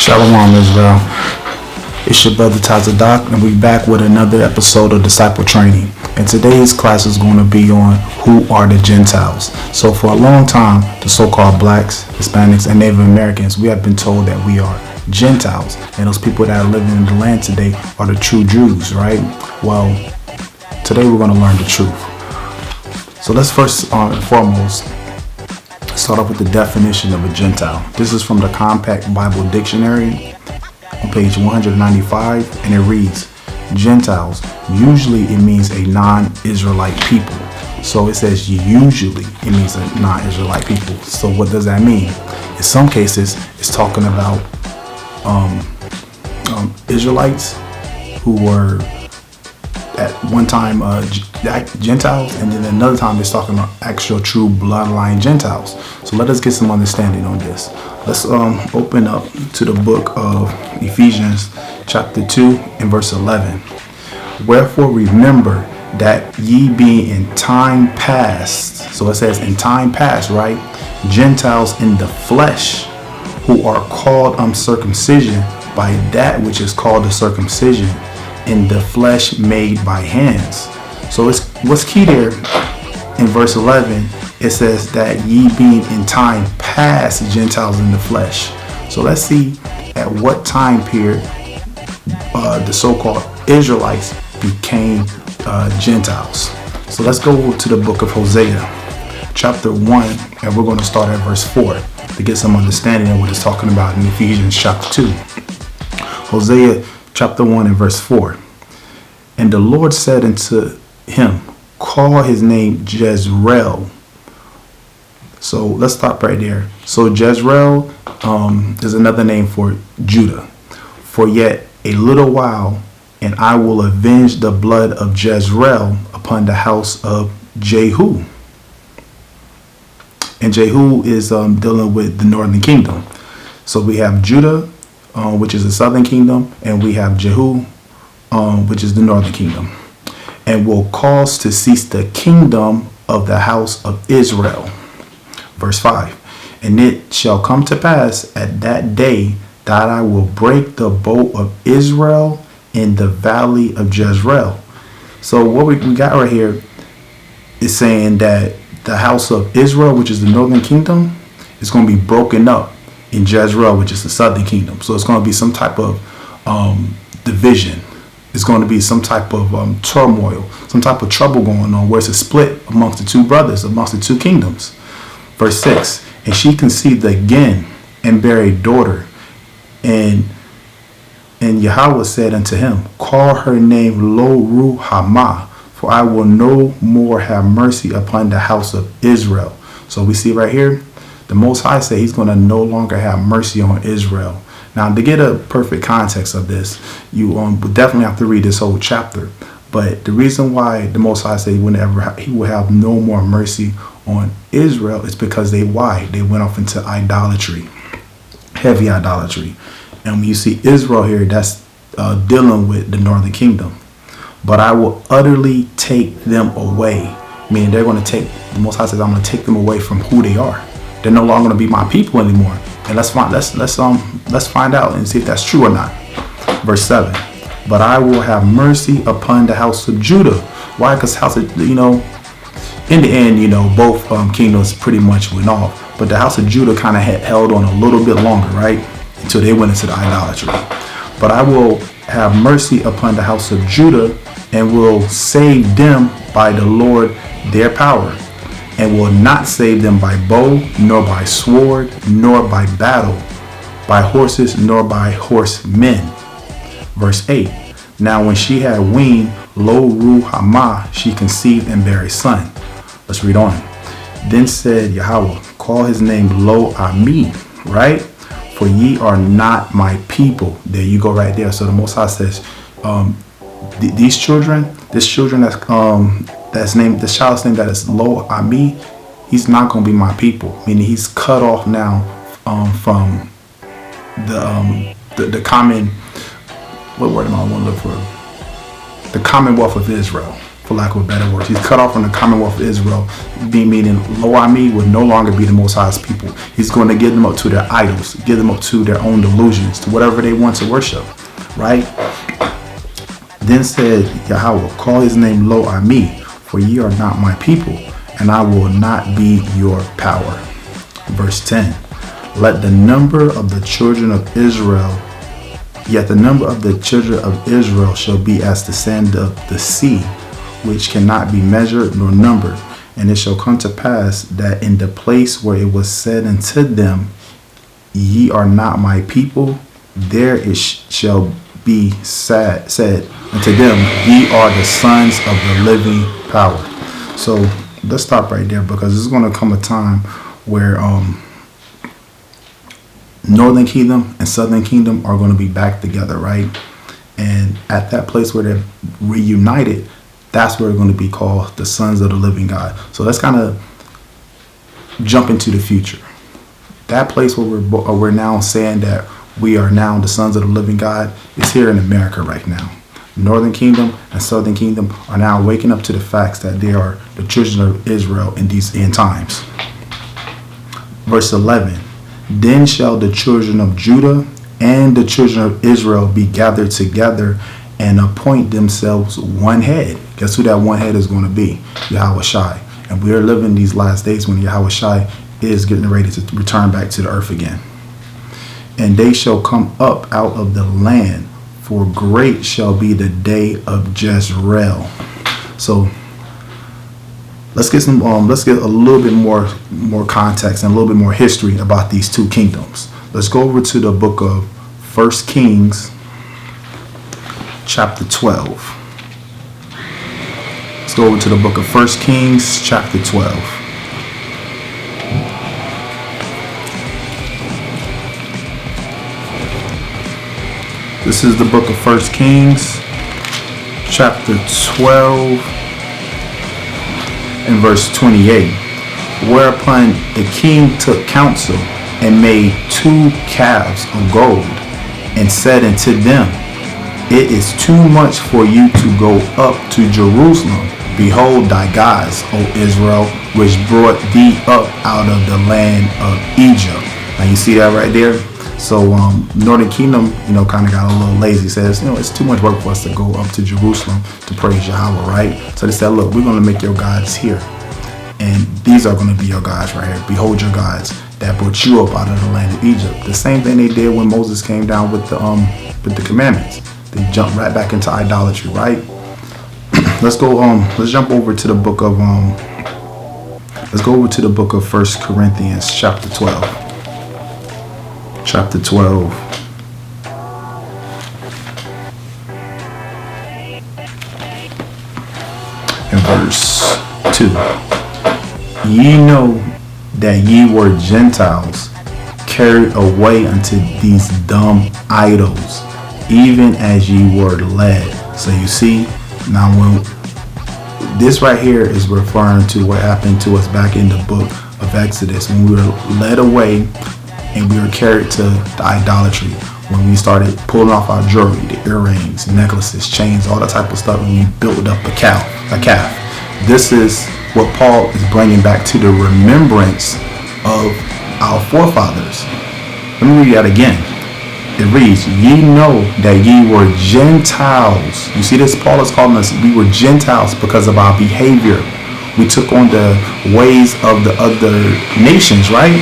Shalom Israel. It's your brother Tazadak, and we're back with another episode of Disciple Training. And today's class is going to be on who are the Gentiles. So for a long time, the so-called blacks, Hispanics, and Native Americans, we have been told that we are Gentiles, and those people that are living in the land today are the true Jews, right? Well, today we're going to learn the truth. So let's first and foremost start off with the definition of a Gentile. This is from the Compact Bible Dictionary on page 195, and it reads, Gentiles, usually it means a non-Israelite people. So it says usually it means a non-Israelite people. So what does that mean? In some cases, it's talking about Israelites who were at one time Gentiles, and then another time it's talking about actual true bloodline Gentiles. So let us get some understanding on this. Let's open up to the book of Ephesians chapter 2 and verse 11. Wherefore remember that ye being in time past, so it says in time past, right? Gentiles in the flesh, who are called uncircumcision by that which is called the circumcision in the flesh made by hands. So it's what's key there in verse 11. It says that ye being in time past Gentiles in the flesh. So let's see at what time period the so-called Israelites became Gentiles. So let's go to the book of Hosea chapter 1, and we're going to start at verse 4 to get some understanding of what it's talking about in Ephesians chapter 2. Hosea chapter 1 and verse 4. And the Lord said unto him, call his name Jezreel. So let's stop right there. So Jezreel is another name for Judah. For yet a little while, and I will avenge the blood of Jezreel upon the house of Jehu. And Jehu is dealing with the northern kingdom. So we have Judah, which is the southern kingdom, and we have Jehu, which is the northern kingdom, and will cause to cease the kingdom of the house of Israel. Verse 5. And it shall come to pass at that day that I will break the bow of Israel in the valley of Jezreel. So what we got right here is saying that the house of Israel, which is the northern kingdom, is going to be broken up in Jezreel, which is the southern kingdom. So it's going to be some type of division. It's going to be some type of turmoil, some type of trouble going on, where it's a split amongst the two brothers, amongst the two kingdoms. Verse 6. And she conceived again and bare a daughter, and Yahweh said unto him, call her name Lo Ruhamah, for I will no more have mercy upon the house of Israel. So we see right here, the Most High said he's going to no longer have mercy on Israel. Now, to get a perfect context of this, you would definitely have to read this whole chapter. But the reason why the Most High said he will have no more mercy on Israel is because they went off into idolatry, heavy idolatry. And when you see Israel here, that's dealing with the northern kingdom. But I will utterly take them away. Meaning they're going to take, the Most High says, I'm going to take them away from who they are. They're no longer going to be my people anymore. And let's find out and see if that's true or not. Verse 7. But I will have mercy upon the house of Judah. Why? Because house of, in the end, both kingdoms pretty much went off. But the house of Judah kind of held on a little bit longer, right? Until they went into the idolatry. But I will have mercy upon the house of Judah, and will save them by the Lord their power, and will not save them by bow, nor by sword, nor by battle, by horses, nor by horsemen. Verse 8. Now when she had weaned, Lo Ruhamah, she conceived and bare a son. Let's read on. Then said Yahweh, call his name Lo Ami, right? For ye are not my people. There you go right there. So the Most High says, this child's name that is Lo Ami, he's not going to be my people. Meaning he's cut off now from the common, what word am I want to look for? The Commonwealth of Israel. for lack of a better word. He's cut off from the commonwealth of Israel, meaning Lo Ami would no longer be the Most High's people. He's going to give them up to their idols, give them up to their own delusions, to whatever they want to worship, right? Then said Yahweh, call his name Lo Ami, for ye are not my people, and I will not be your power. Verse 10, let the number of the children of Israel, yet the number of the children of Israel shall be as the sand of the sea, which cannot be measured nor numbered. And it shall come to pass that in the place where it was said unto them, ye are not my people, there it shall be said unto them, ye are the sons of the living power. So let's stop right there, because there's going to come a time where Northern Kingdom and Southern Kingdom are going to be back together, right? And at that place where they're reunited, that's where they're going to be called the sons of the living God. So let's kind of jump into the future. That place where we're now saying that we are now the sons of the living God is here in America right now. Northern Kingdom and Southern Kingdom are now waking up to the facts that they are the children of Israel in these end times. Verse 11, then shall the children of Judah and the children of Israel be gathered together and appoint themselves one head. Guess who that one head is going to be? Yahweh Shai. And we are living these last days when Yahweh Shai is getting ready to return back to the earth again. And they shall come up out of the land, for great shall be the day of Jezreel. So let's get a little bit more context and a little bit more history about these two kingdoms. Let's go over to the book of 1 Kings chapter 12. Let's go over to the book of 1 Kings chapter 12. This is the book of 1 Kings chapter 12 and verse 28. Whereupon the king took counsel and made 2 calves of gold and said unto them, it is too much for you to go up to Jerusalem. Behold thy gods, O Israel, which brought thee up out of the land of Egypt. Now you see that right there? So Northern Kingdom, kind of got a little lazy. Says, it's too much work for us to go up to Jerusalem to praise Yahweh, right? So they said, look, we're going to make your gods here. And these are going to be your gods right here. Behold your gods that brought you up out of the land of Egypt. The same thing they did when Moses came down with the commandments. They jumped right back into idolatry, right? Let's jump over to the book of let's go over to the book of 1 Corinthians chapter 12. Chapter 12. And verse 2. Ye know that ye were Gentiles, carried away unto these dumb idols, even as ye were led. So you see, now when this right here is referring to what happened to us back in the book of Exodus, when we were led away and we were carried to the idolatry, when we started pulling off our jewelry, the earrings, necklaces, chains, all that type of stuff, and we built up a calf. This is what Paul is bringing back to the remembrance of our forefathers. Let me read that again. It reads, ye know that ye were Gentiles. You see this? Paul is calling us, we were Gentiles because of our behavior. We took on the ways of the other nations, right?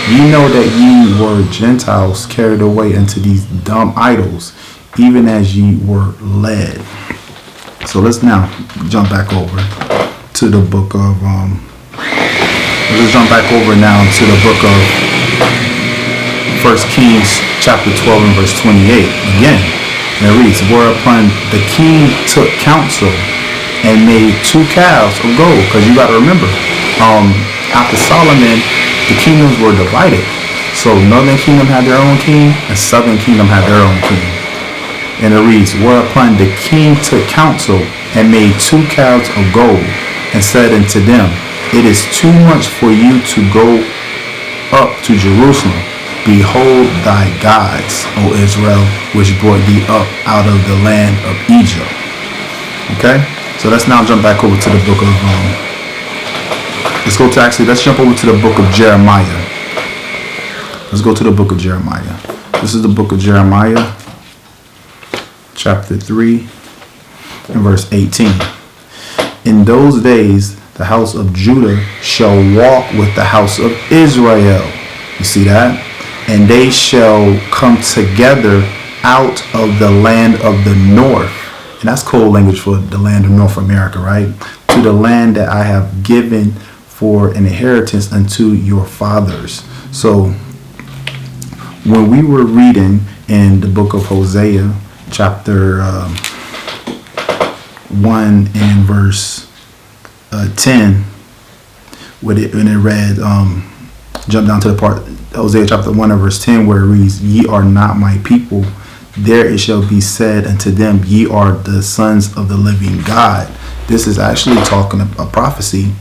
Ye know that ye were Gentiles, carried away into these dumb idols, even as ye were led. So let's now jump back over to the book of let's jump back over now to the book of 1 Kings chapter 12 and verse 28 again. And it reads, whereupon the king took counsel and made 2 calves of gold. Because you got to remember, after Solomon, the kingdoms were divided. So Northern Kingdom had their own king and Southern Kingdom had their own king. And it reads, whereupon the king took counsel and made 2 calves of gold and said unto them, it is too much for you to go up to Jerusalem. Behold thy gods, O Israel, which brought thee up out of the land of Egypt. Okay? So let's now jump back over to the book of, let's jump over to the book of Jeremiah. Let's go to the book of Jeremiah. This is the book of Jeremiah, chapter 3 and verse 18. In those days, the house of Judah shall walk with the house of Israel. You see that? And they shall come together out of the land of the north. And that's code language for the land of North America, right? To the land that I have given for an inheritance unto your fathers. So when we were reading in the book of Hosea, chapter 1 and verse 10, when it read, jump down to the part, Hosea chapter 1 and verse 10, where it reads, ye are not my people, there it shall be said unto them, ye are the sons of the living God. This is actually talking a prophecy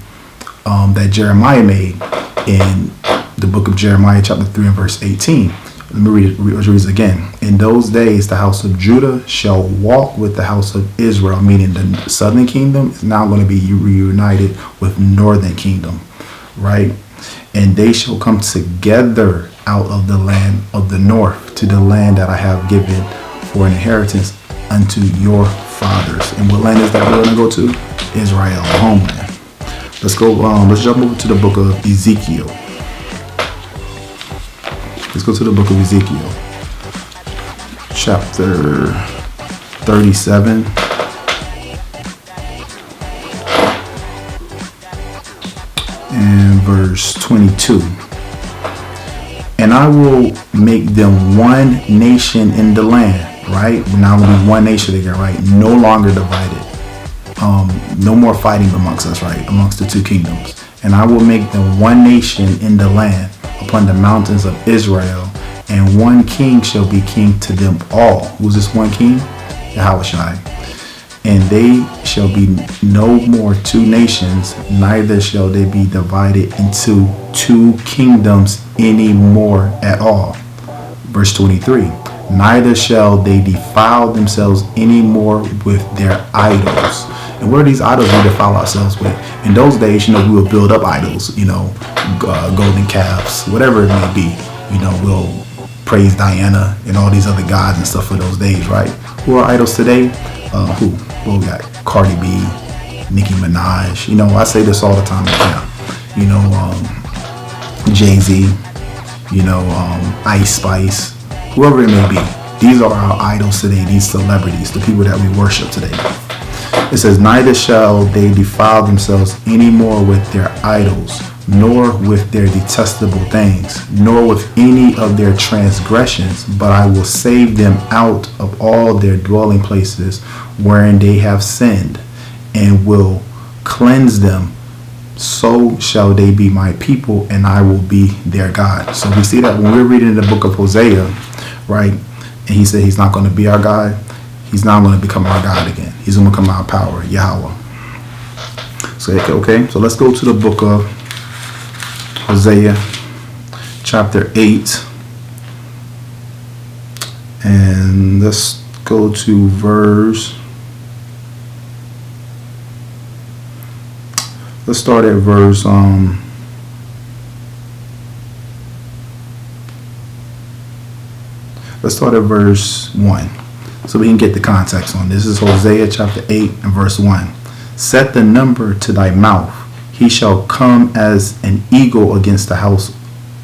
that Jeremiah made in the book of Jeremiah chapter 3 and verse 18. Let me read it again. In those days, the house of Judah shall walk with the house of Israel, meaning the southern kingdom is now going to be reunited with northern kingdom, right? And they shall come together out of the land of the north to the land that I have given for an inheritance unto your fathers. And what land is that we're going to go to? Israel, the homeland. Let's go. Let's jump over to the book of Ezekiel. Let's go to the book of Ezekiel, chapter 37. And verse 22. And I will make them one nation in the land, right? Now we'll be one nation again, right? No longer divided. No more fighting amongst us, right? Amongst the two kingdoms. And I will make them one nation in the land upon the mountains of Israel, and one king shall be king to them all. Who's this one king? Yahushua. And they shall be no more two nations, neither shall they be divided into two kingdoms any more at all. Verse 23. Neither shall they defile themselves any more with their idols. And what are these idols we defile ourselves with? In those days, we will build up idols, golden calves, whatever it may be. We'll praise Diana and all these other gods and stuff for those days, right? Who are idols today? Who? Well, we got Cardi B, Nicki Minaj. I say this all the time. Jay-Z, Ice Spice, whoever it may be. These are our idols today, these celebrities, the people that we worship today. It says, neither shall they defile themselves any more with their idols, nor with their detestable things, nor with any of their transgressions, but I will save them out of all their dwelling places wherein they have sinned, and will cleanse them. So shall they be my people, and I will be their God. So we see that when we're reading the book of Hosea, right? And he said he's not going to be our God. He's not going to become our God again. He's going to become our power, Yahweh. So, okay, so let's go to the book of Hosea, chapter 8. And let's go to let's start at verse, let's start at verse 1. So we can get the context on this. This is Hosea chapter 8 and verse 1. Set the number to thy mouth. He shall come as an eagle against the house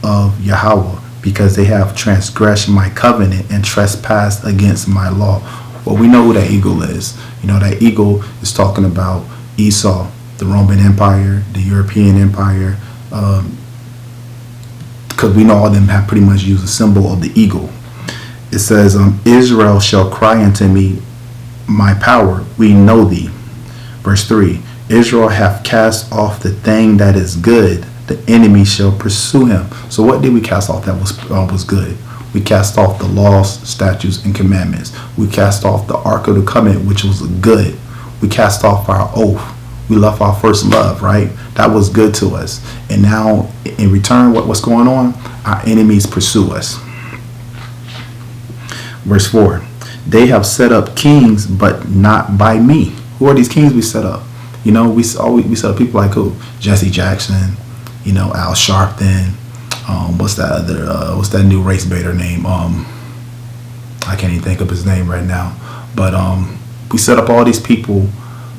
of Yahweh, because they have transgressed my covenant and trespassed against my law. Well, we know who that eagle is. That eagle is talking about Esau, the Roman Empire, the European Empire, because we know all of them have pretty much used a symbol of the eagle. It says, Israel shall cry unto me, my power, we know thee. Verse 3, Israel hath cast off the thing that is good, the enemy shall pursue him. So what did we cast off that was good? We cast off the laws, statutes, and commandments. We cast off the Ark of the Covenant, which was good. We cast off our oath. We left our first love, right? That was good to us. And now, in return, what's going on? Our enemies pursue us. Verse 4, they have set up kings, but not by me. Who are these kings we set up? We set up people like who? Jesse Jackson, Al Sharpton. What's that new race baiter name? I can't even think of his name right now. But we set up all these people,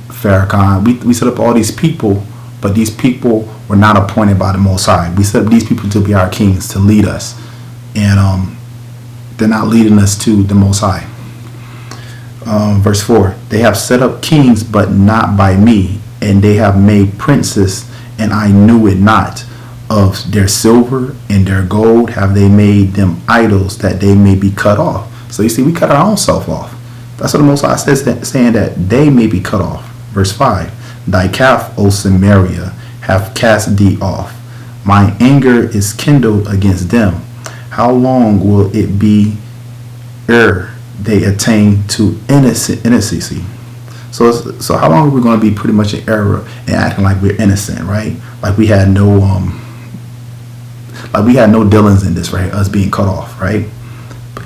Farrakhan. We set up all these people, but these people were not appointed by the Most High. We set up these people to be our kings, to lead us, and they're not leading us to the Most High. Verse 4, they have set up kings, but not by me, and they have made princes, and I knew it not. Of their silver and their gold have they made them idols, that they may be cut off. So you see, we cut our own self off. That's what the Most High says, saying that they may be cut off. Verse 5, thy calf, O Samaria, have cast thee off. My anger is kindled against them. How long will it be ere they attain to innocency? So how long are we going to be pretty much in error and acting like we're innocent, right? Like we had no dealings in this, right? Us being cut off, right?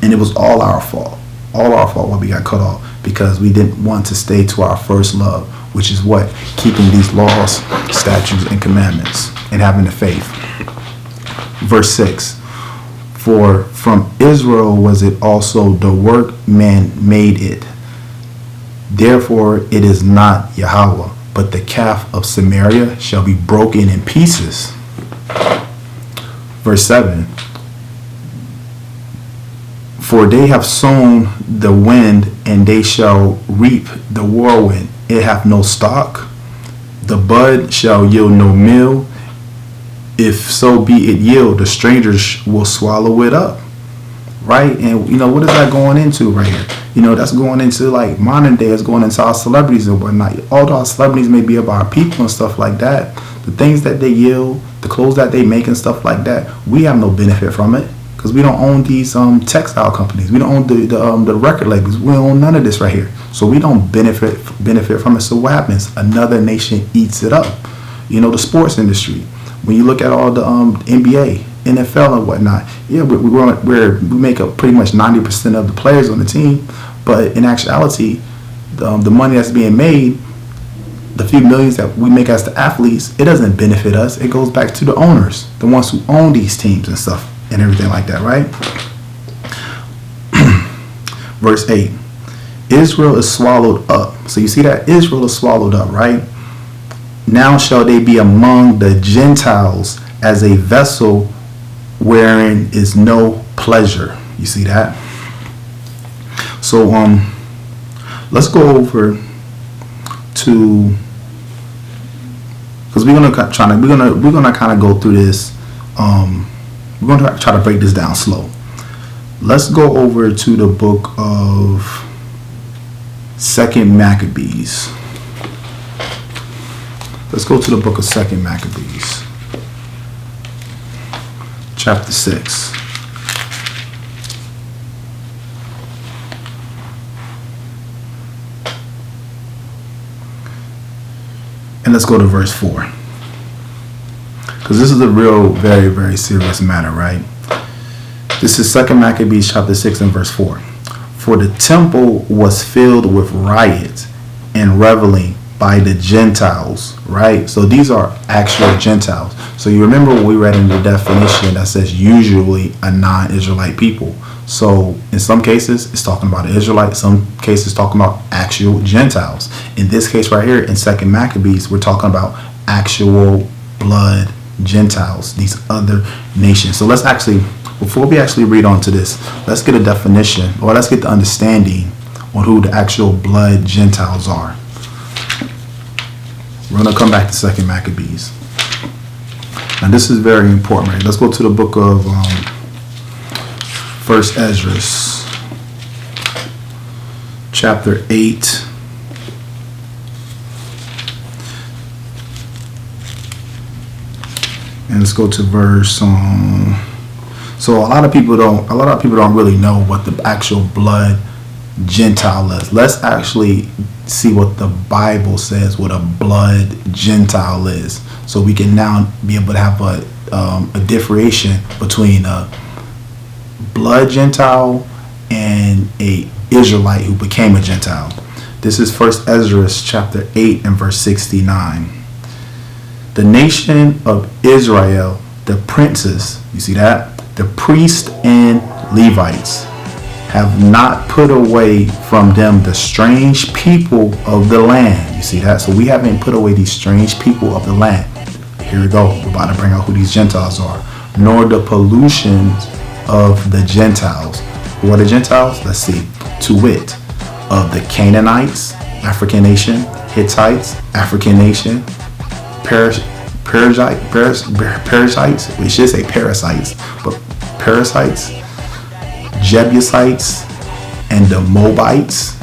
And it was all our fault why we got cut off, because we didn't want to stay to our first love, which is what? Keeping these laws, statutes, and commandments, and having the faith. Verse 6, for from Israel was it also the workman made it. Therefore it is not Yahweh, but the calf of Samaria shall be broken in pieces. Verse 7, for they have sown the wind, and they shall reap the whirlwind. It hath no stalk, the bud shall yield no meal. If so be it yield, the strangers will swallow it up. Right? And what is that going into right here? That's going into like modern day. It's going into our celebrities and whatnot. Although our celebrities may be of our people and stuff like that, the things that they yield, the clothes that they make and stuff like that, we have no benefit from it, because we don't own these textile companies. We don't own the record labels. We don't own none of this right here. So we don't benefit from it. So what happens? Another nation eats it up. The sports industry. When you look at all the NBA, NFL and whatnot, yeah, we make up pretty much 90% of the players on the team, but in actuality, the money that's being made, the few millions that we make as the athletes, it doesn't benefit us. It goes back to the owners, the ones who own these teams and stuff and everything like that, right? Verse 8, Israel is swallowed up. So you see that Israel is swallowed up, right? Now shall they be among the Gentiles as a vessel wherein is no pleasure. You see that? So let's go over to, because we're gonna kind of go through this. We're gonna try to break this down slow. Let's go over to the book of 2 Maccabees. Let's go to the book of 2 Maccabees, chapter 6. And let's go to verse 4. Because this is a real, very, very serious matter, right? This is 2 Maccabees chapter 6 and verse 4. For the temple was filled with riot and reveling by the Gentiles, right? So these are actual Gentiles. So you remember what we read in the definition that says usually a non-Israelite people. So in some cases, it's talking about an Israelite. Some cases talking about actual Gentiles. In this case right here in 2 Maccabees, we're talking about actual blood Gentiles, these other nations. So let's actually, before we actually read on to this, let's get a definition, or let's get the understanding on who the actual blood Gentiles are. We're going to come back to 2 Maccabees. Now this is very important, right? Let's go to the book of First Ezra, chapter 8. And let's go to verse. So a lot of people don't really know what the actual blood Gentile is. Let's actually see what the Bible says what a blood Gentile is, so we can now be able to have a differentiation between a blood Gentile and a Israelite who became a Gentile. This is First Ezra chapter 8 and verse 69. The nation of Israel, the princes, you see that? The priests and Levites have not put away from them the strange people of the land. You see that? So we haven't put away these strange people of the land. Here we go. We're about to bring out who these Gentiles are. Nor the pollutions of the Gentiles. Who are the Gentiles? Let's see. To wit, of the Canaanites, African nation, Hittites, African nation, parasites, we should say parasites, but parasites, Jebusites, and the Moabites,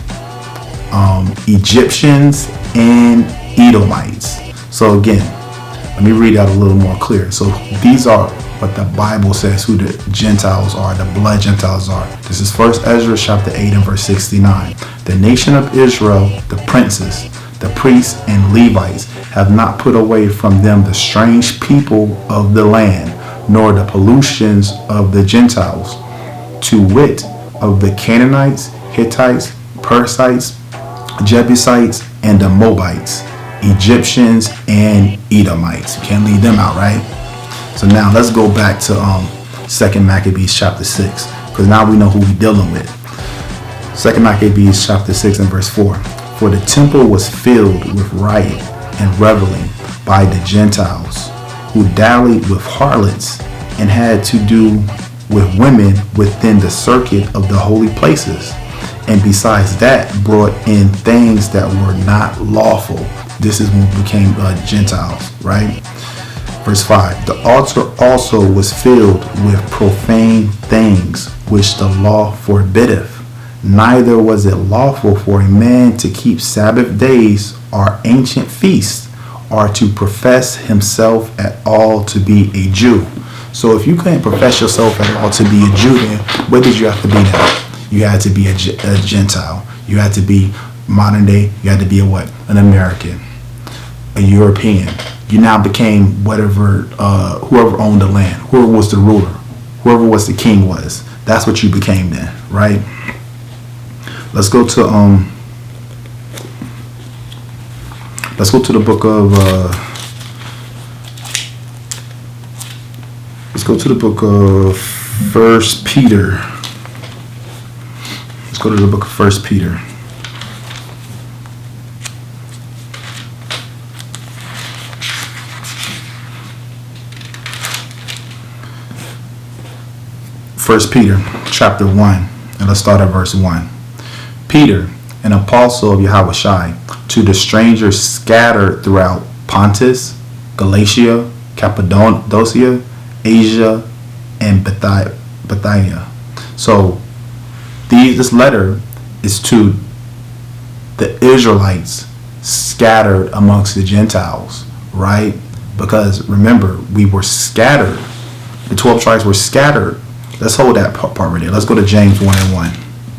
Egyptians, and Edomites. So again, let me read out a little more clear. So these are what the Bible says who the Gentiles are, the blood Gentiles are. This is First Ezra chapter 8 and verse 69. The nation of Israel, the princes, the priests, and Levites have not put away from them the strange people of the land, nor the pollutions of the Gentiles, to wit, of the Canaanites, Hittites, Perizzites, Jebusites, and the Moabites, Egyptians, and Edomites. You can't leave them out, right? So now let's go back to 2 Maccabees chapter 6, because now we know who we're dealing with. 2 Maccabees chapter 6 and verse 4. For the temple was filled with riot and reveling by the Gentiles, who dallied with harlots and had to do with women within the circuit of the holy places, and besides that brought in things that were not lawful. This is when we became Gentiles, right? Verse 5. The altar also was filled with profane things which the law forbiddeth. Neither was it lawful for a man to keep Sabbath days or ancient feasts, or to profess himself at all to be a Jew. So if you couldn't profess yourself at all to be a Jew, then what did you have to be now? You had to be a Gentile. You had to be modern day. You had to be a what? An American, a European. You now became whatever, whoever owned the land, whoever was the ruler, whoever was the king was. That's what you became then, right? Let's go to the book of First Peter. Let's go to the book of First Peter. First Peter chapter 1, and let's start at verse 1. Peter, an apostle of Yahushua, to the strangers scattered throughout Pontus, Galatia, Cappadocia, Asia, and Bithynia. So this letter is to the Israelites scattered amongst the Gentiles, right? Because remember, we were scattered. The 12 tribes were scattered. Let's hold that part right there. Let's go to James 1 and 1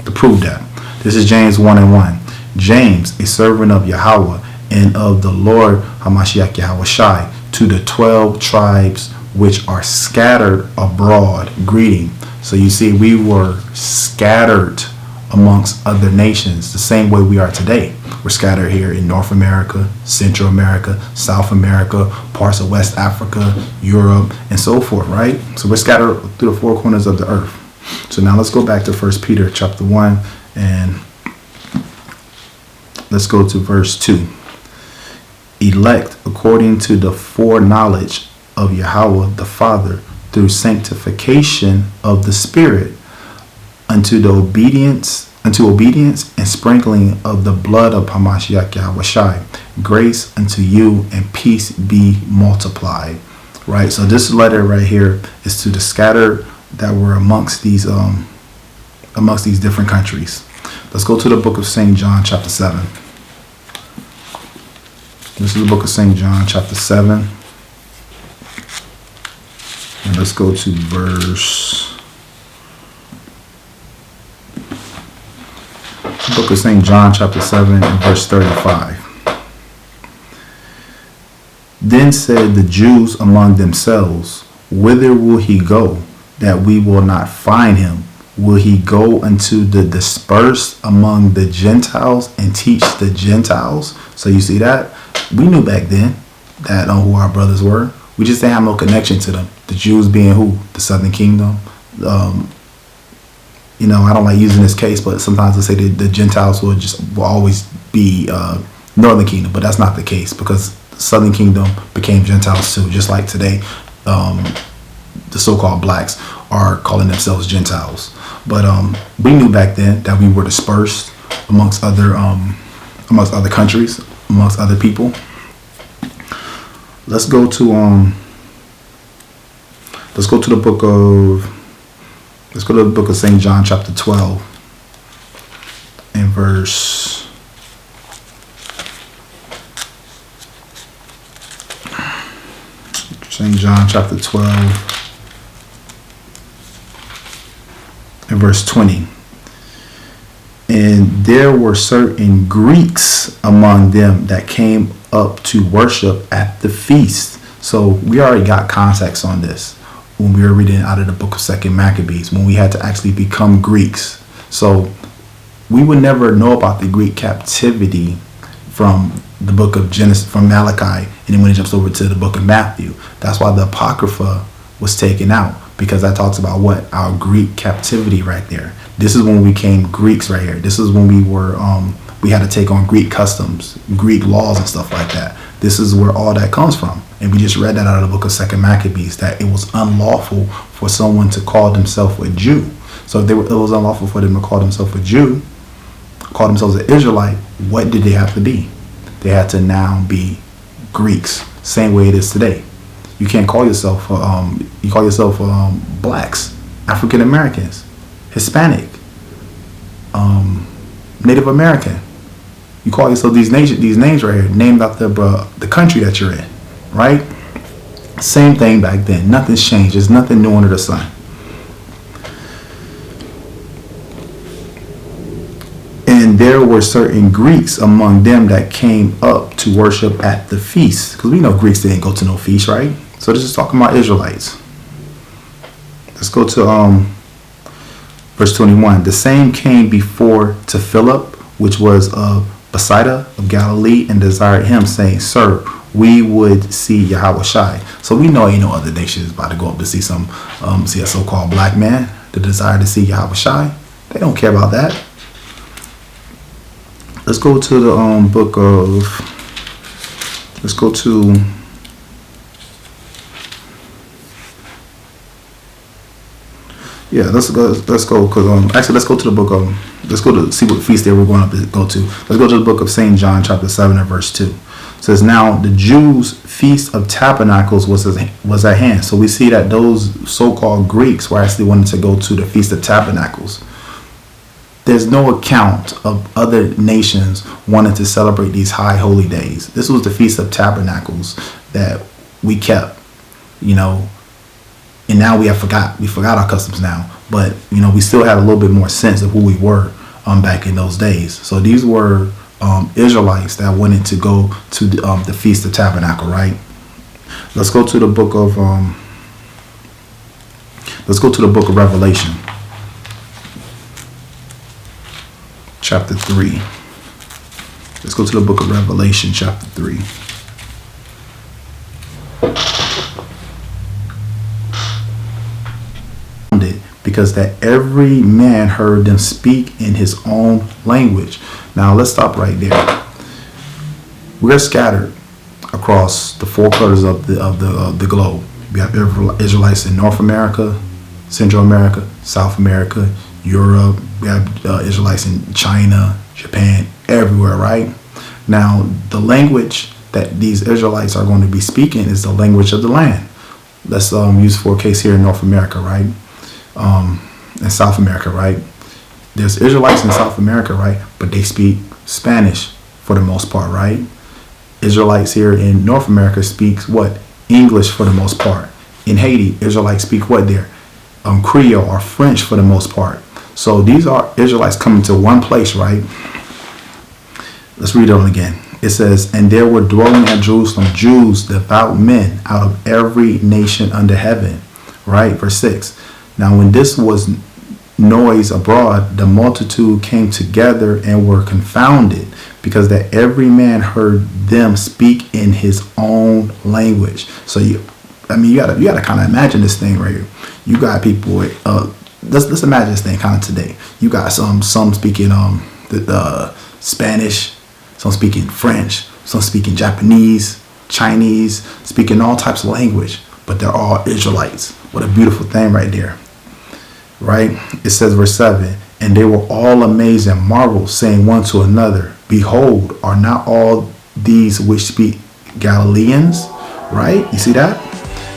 to prove that. This is James 1 and 1. James, a servant of Yahweh and of the Lord Hamashiach Yahushai, to the 12 tribes which are scattered abroad, greeting. So you see, we were scattered amongst other nations the same way we are today. We're scattered here in North America, Central America, South America, parts of West Africa, Europe, and so forth, right? So we're scattered through the four corners of the earth. So now let's go back to 1 Peter chapter 1 and let's go to verse 2. Elect according to the foreknowledge of Yahweh the Father through sanctification of the Spirit unto obedience and sprinkling of the blood of Hamashiach Yahushai. Grace unto you and peace be multiplied. Right. So this letter right here is to the scattered that were amongst these different countries. Let's go to the book of St. John chapter 7. This is the book of St. John chapter 7. And let's go to book of St. John chapter 7 and verse 35. Then said the Jews among themselves, whither will he go, that we will not find him? will he go unto the dispersed among the Gentiles and teach the Gentiles? So you see that? We knew back then that who our brothers were. We just didn't have no connection to them. The Jews being who? The Southern Kingdom. You know, I don't like using this case, but sometimes I say that the Gentiles will always be Northern Kingdom, but that's not the case, because the Southern Kingdom became Gentiles too, just like today. The so-called blacks are calling themselves Gentiles. But we knew back then that we were dispersed amongst other countries, amongst other people. Let's go to the book of St. John chapter 12 and verse St. John chapter 12 and verse 20. And there were certain Greeks among them that came up to worship at the feast. So we already got context on this when we were reading out of the book of 2 Maccabees, when we had to actually become Greeks. So we would never know about the Greek captivity from the book of Genesis, from Malachi, and then when it jumps over to the book of Matthew. That's why the Apocrypha was taken out, because that talks about what? Our Greek captivity right there. This is when we became Greeks right here. This is when we were, we had to take on Greek customs, Greek laws and stuff like that. This is where all that comes from. And we just read that out of the book of 2 Maccabees, that it was unlawful for someone to call themselves a Jew. So if it was unlawful for them to call themselves a Jew, call themselves an Israelite, what did they have to be? They had to now be Greeks, same way it is today. You can't call yourself, blacks, African Americans, Hispanic, Native American. You call yourself these names right here, named after the country that you're in, right? Same thing back then. Nothing's changed. There's nothing new under the sun. And there were certain Greeks among them that came up to worship at the feast. Because we know Greeks didn't go to no feast, right? So this is talking about Israelites. Let's go to verse 21. The same came before to Philip, which was of Bethsaida of Galilee, and desired him, saying, Sir, we would see Yahushua. So we know ain't no other nation is about to go up to see see a so-called black man. The desire to see Yahushua. They don't care about that. Let's go to the let's go to let's go because actually let's go to the book of let's go to see what feast day we're going to go to. Let's go to the book of St. John chapter 7 and verse 2. It says, now the Jews' feast of tabernacles was at hand. So we see that those so-called Greeks were actually wanting to go to the feast of tabernacles. There's no account of other nations wanting to celebrate these high holy days. This was the Feast of Tabernacles that we kept, and now we forgot our customs now. But, we still had a little bit more sense of who we were back in those days. So these were Israelites that wanted to go to the Feast of Tabernacle, right? Let's go to the book of Revelation. Chapter 3. Let's go to the book of Revelation, chapter 3. Because that every man heard them speak in his own language. Now let's stop right there. We're scattered across the four quarters of the globe. We have Israelites in North America, Central America, South America, Europe. We have Israelites in China, Japan, everywhere, right? Now, the language that these Israelites are going to be speaking is the language of the land. Let's use for a case here in North America, right? In South America, right? There's Israelites in South America, right? But they speak Spanish for the most part, right? Israelites here in North America speaks what? English for the most part. In Haiti, Israelites speak what there? Creole or French for the most part. So these are Israelites coming to one place, right? Let's read it on again. It says, and there were dwelling at Jerusalem Jews, devout men, out of every nation under heaven. Right? Verse 6. Now when this was noise abroad, the multitude came together and were confounded, because that every man heard them speak in his own language. So you gotta kind of imagine this thing right here. You got people. Let's imagine this thing kind of today. You got some speaking the Spanish, some speaking French, some speaking Japanese, Chinese, speaking all types of language, but they're all Israelites. What a beautiful thing right there. Right? It says verse 7, and they were all amazed and marveled, saying one to another, behold, are not all these which speak Galileans? Right? You see that?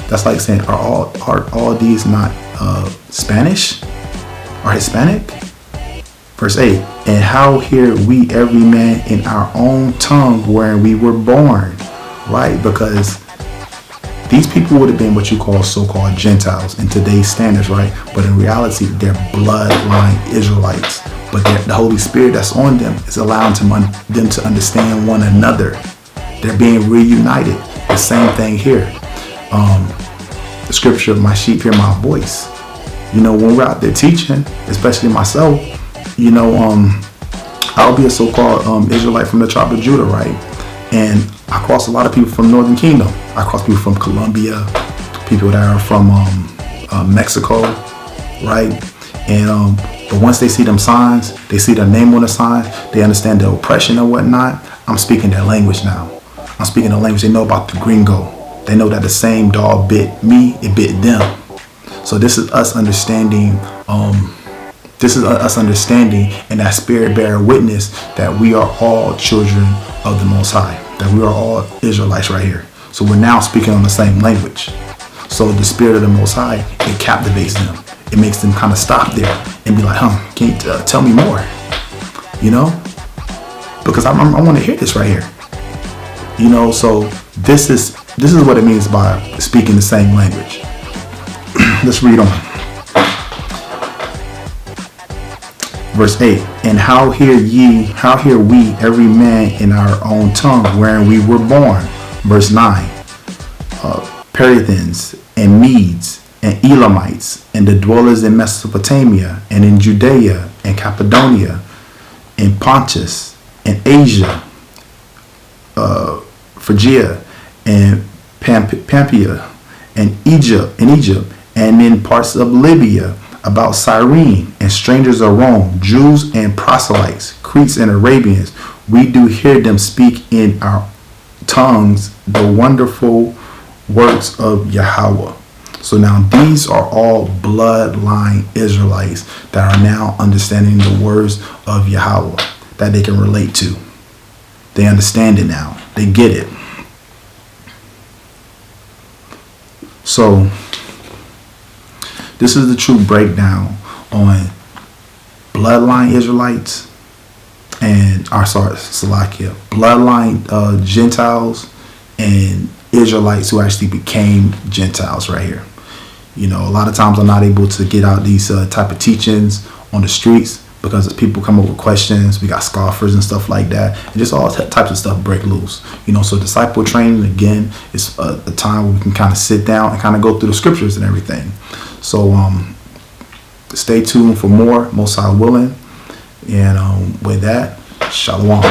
That's like saying, are all these not Spanish or Hispanic? Verse 8, and how hear we every man in our own tongue wherein we were born? Right? Because these people would have been what you call so-called Gentiles in today's standards, right? But in reality, they're bloodline Israelites. But the Holy Spirit that's on them is allowing them to understand one another. They're being reunited. The same thing here. The scripture, my sheep hear my voice. When we're out there teaching, especially myself, I'll be a so-called Israelite from the tribe of Judah, right? And I cross a lot of people from Northern Kingdom. I cross people from Colombia, people that are from Mexico, right? And but once they see them signs, they see their name on the sign, they understand the oppression and whatnot. I'm speaking their language now. I'm speaking the language. They know about the gringo. They know that the same dog bit me, it bit them. So this is us understanding. This is us understanding, and that spirit bearing witness that we are all children of the Most High, that we are all Israelites right here. So we're now speaking on the same language. So the spirit of the Most High, it captivates them. It makes them kind of stop there and be like, can you tell me more? Because I want to hear this right here. So this is what it means by speaking the same language. Let's read on. Verse 8, and how hear we every man in our own tongue wherein we were born? Verse 9, Parthians and Medes and Elamites and the dwellers in Mesopotamia and in Judea and Cappadocia and Pontus and Asia, Phrygia and Pamphylia and Egypt and in parts of Libya, about Cyrene, and strangers of Rome, Jews and proselytes, Cretes and Arabians, we do hear them speak in our tongues the wonderful works of Yahweh. So now these are all bloodline Israelites that are now understanding the words of Yahweh that they can relate to. They understand it now. They get it. So this is the true breakdown on bloodline Israelites and bloodline Gentiles and Israelites who actually became Gentiles right here. A lot of times I'm not able to get out these type of teachings on the streets because people come up with questions. We got scoffers and stuff like that, and just all types of stuff break loose. So disciple training, again, is a time where we can kind of sit down and kind of go through the scriptures and everything. So stay tuned for more, Most High willing. And with that, Shalom.